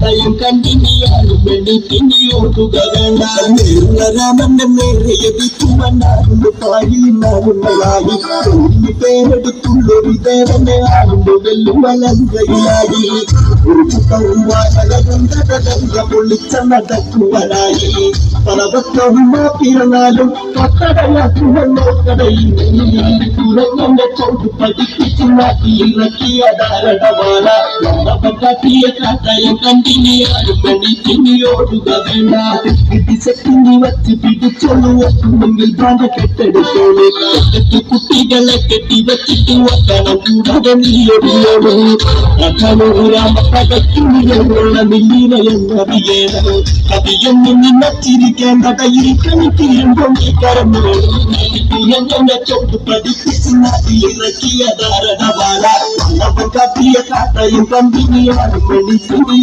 കാട്ടയും കണ്ടിനിയാലും വെള്ളിപ്പിനിയോട്ടുക വേണ്ട രാമന്റെ നേരെ എതിർക്കുവന്നാറുണ്ട് പാടിനാറുകളായി പേരെടുത്തുള്ളൊരു ദേവനെ ആറുണ്ട് വെല്ലും വലങ്കയിലായി ഒരു പുത്തവും വാനകണ്ട പൊള്ളിച്ച നടക്കുവാനായി പലവട്ടവും മാപ്പിറന്നാലും കടയിൽ തുറന്നെ ചോട്ട് പഠിപ്പിച്ചു മാറ്റി ഇറക്കിയ ധാരണവാള കാട്ടിയ കാട്ടയം കണ്ടിനിയാലും വെള്ളിപ്പിനിയോടുക വേണ്ട ഇടിസെറ്റിനി വച്ച് പിടിച്ചൊന്നു വെക്കുമെങ്കിൽ ബാധ കെട്ടെടുത്തോളൂ കുട്ടികളെ കെട്ടി വച്ചിട്ട് വെക്കണം കൂടാതെ നീയൊടിയോളൂ രാമപകച്ചുള്ള നില്ലീനയെന്നറിയണോ കവിയൊന്നും നിന്നച്ചിരിക്കേണ്ട കയ്യിൽ കണിത്തീരുമ്പോൾ നീ കരഞ്ഞോളൂ ചോട്ട് പഠിപ്പിച്ച് നാട്ടി ഇറക്കിയ ധാരണവാള കാട്ടിയ കാട്ടയും കണ്ടിനിയാണ് വെള്ളിപ്പിനിയോ